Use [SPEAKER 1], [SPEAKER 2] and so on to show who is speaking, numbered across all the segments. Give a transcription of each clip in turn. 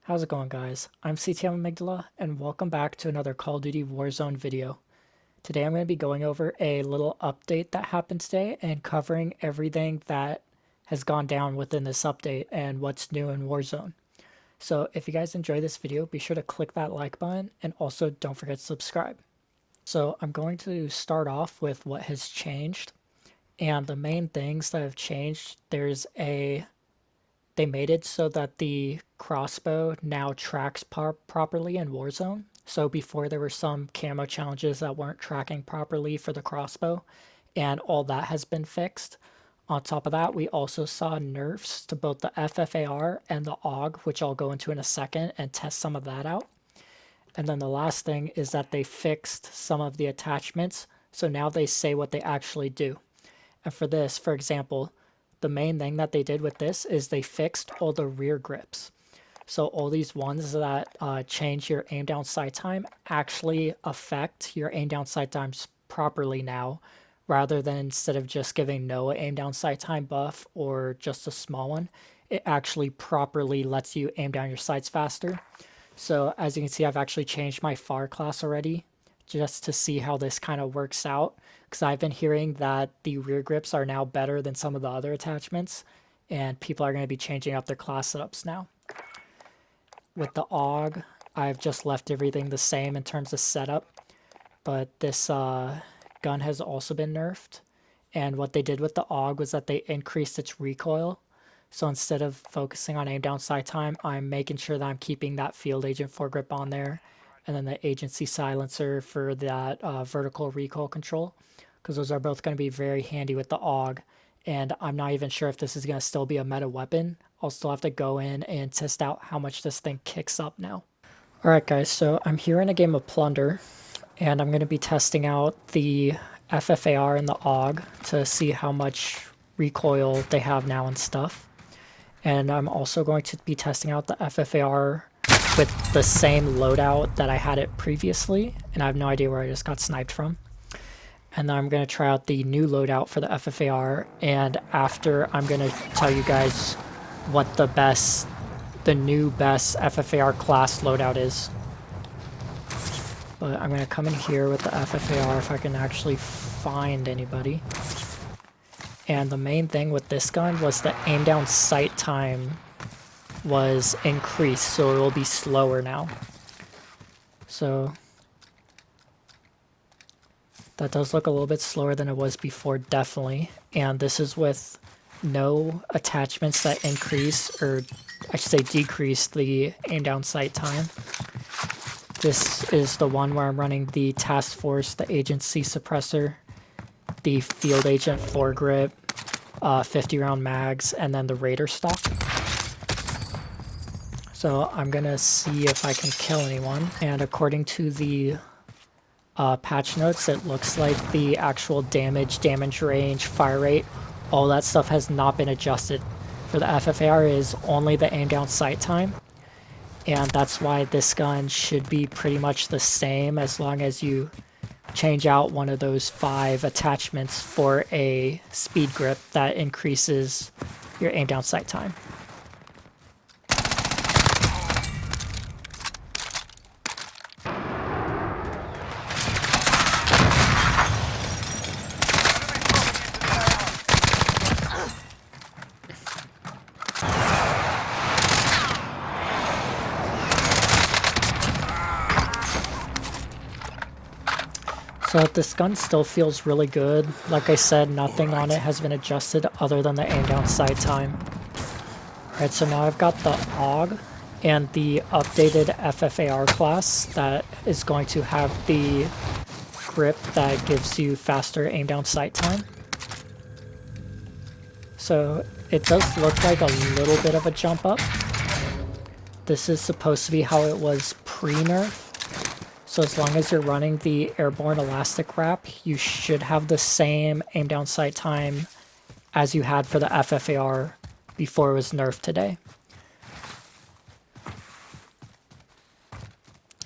[SPEAKER 1] How's it going, guys? I'm CTM Amygdala, and welcome back to another Call of Duty Warzone video. Today I'm going to be going over a little update that happened today and covering everything that has gone down within this update and what's new in Warzone. So if you guys enjoy this video, be sure to click that like button and also don't forget to subscribe. So I'm going to start off with what has changed, and the main things that have changed, they made it so that the crossbow now tracks properly in Warzone. So before there were some camo challenges that weren't tracking properly for the crossbow, and all that has been fixed. On top of that, we also saw nerfs to both the FFAR and the AUG, which I'll go into in a second and test some of that out. And then the last thing is that they fixed some of the attachments, so now they say what they actually do. And for this, for example, the main thing that they did with this is they fixed all the rear grips. So all these ones that change your aim down sight time actually affect your aim down sight times properly now, rather than instead of just giving no aim down sight time buff or just a small one, it actually properly lets you aim down your sights faster. So as you can see, I've actually changed my Ffar class already just to see how this kind of works out, because I've been hearing that the rear grips are now better than some of the other attachments, and people are going to be changing up their class setups now. With the AUG, I've just left everything the same in terms of setup, but this gun has also been nerfed, and what they did with the AUG was that they increased its recoil. So instead of focusing on aim down sight time, I'm making sure that I'm keeping that field agent foregrip on there, and then the agency silencer for that vertical recoil control, because those are both going to be very handy with the AUG. And I'm not even sure if this is going to still be a meta weapon. I'll still have to go in and test out how much this thing kicks up now. Alright guys, so I'm here in a game of Plunder, and I'm going to be testing out the FFAR and the AUG to see how much recoil they have now and stuff. And I'm also going to be testing out the FFAR with the same loadout that I had it previously, and I have no idea where I just got sniped from. And then I'm going to try out the new loadout for the FFAR, and after I'm going to tell you guys what the new best FFAR class loadout is. But I'm going to come in here with the FFAR if I can actually find anybody. And the main thing with this gun was the aim down sight time was increased, so it will be slower now. So that does look a little bit slower than it was before, definitely. And this is with no attachments that increase, or I should say decrease, the aim down sight time. This is the one where I'm running the task force, the agency suppressor, the field agent foregrip, 50 round mags, and then the raider stock. So I'm gonna see if I can kill anyone, and according to the patch notes, it looks like the actual damage range, fire rate, all that stuff has not been adjusted. For the FFAR is only the aim down sight time, and that's why this gun should be pretty much the same as long as you change out one of those 5 attachments for a speed grip that increases your aim down sight time. So this gun still feels really good. Like I said, nothing on it has been adjusted other than the aim down sight time. Alright, so now I've got the AUG and the updated FFAR class that is going to have the grip that gives you faster aim down sight time. So it does look like a little bit of a jump up. This is supposed to be how it was pre-nerf. So as long as you're running the airborne elastic wrap, you should have the same aim down sight time as you had for the FFAR before it was nerfed today.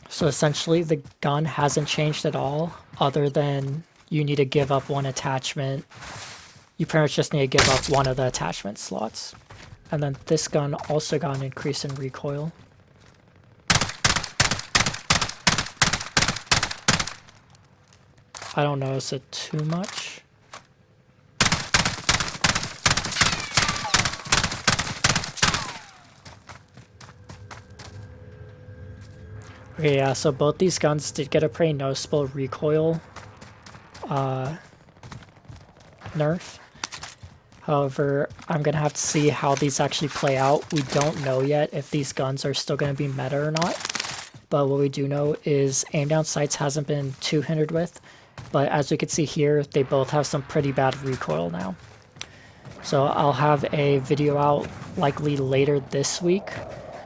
[SPEAKER 1] So essentially the gun hasn't changed at all, other than you need to give up one attachment. You pretty much just need to give up one of the attachment slots. And then this gun also got an increase in recoil. I don't notice it too much. Okay, yeah, so both these guns did get a pretty noticeable recoil nerf. However, I'm going to have to see how these actually play out. We don't know yet if these guns are still going to be meta or not. But what we do know is aim down sights hasn't been too hindered with. But as we can see here, they both have some pretty bad recoil now. So I'll have a video out likely later this week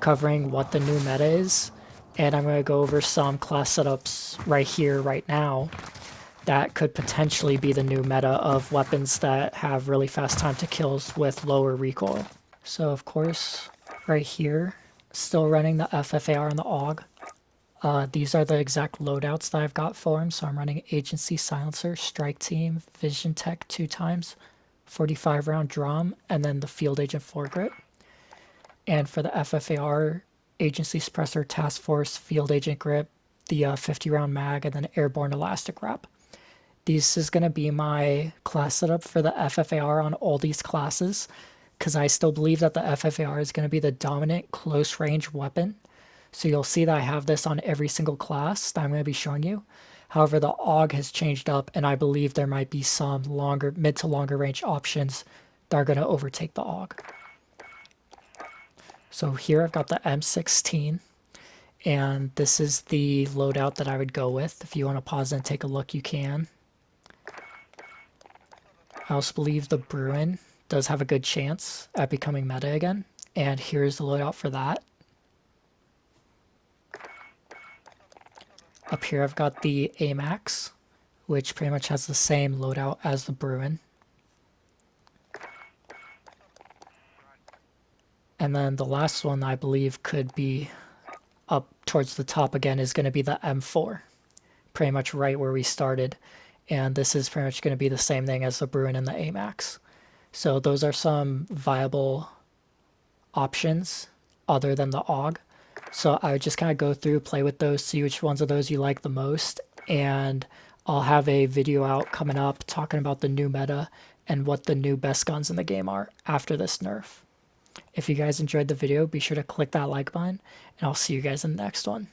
[SPEAKER 1] covering what the new meta is. And I'm going to go over some class setups right here, right now, that could potentially be the new meta of weapons that have really fast time to kills with lower recoil. So of course, right here, still running the FFAR and the AUG. These are the exact loadouts that I've got for them. So I'm running Agency Silencer, Strike Team, Vision Tech 2 times, 45 round drum, and then the Field Agent foregrip. And for the FFAR, Agency Suppressor, Task Force, Field Agent grip, the 50 round mag, and then Airborne Elastic Wrap. This is going to be my class setup for the FFAR on all these classes, because I still believe that the FFAR is going to be the dominant close range weapon. So you'll see that I have this on every single class that I'm going to be showing you. However, the AUG has changed up, and I believe there might be some mid to longer range options that are going to overtake the AUG. So here I've got the M16, and this is the loadout that I would go with. If you want to pause and take a look, you can. I also believe the Bruin does have a good chance at becoming meta again, and here's the loadout for that. Up here I've got the AMAX, which pretty much has the same loadout as the Bruin. And then the last one I believe could be up towards the top again is going to be the M4, pretty much right where we started. And this is pretty much going to be the same thing as the Bruin and the AMAX. So those are some viable options other than the AUG. So I would just kind of go through, play with those, see which ones of those you like the most, and I'll have a video out coming up talking about the new meta and what the new best guns in the game are after this nerf. If you guys enjoyed the video, be sure to click that like button, and I'll see you guys in the next one.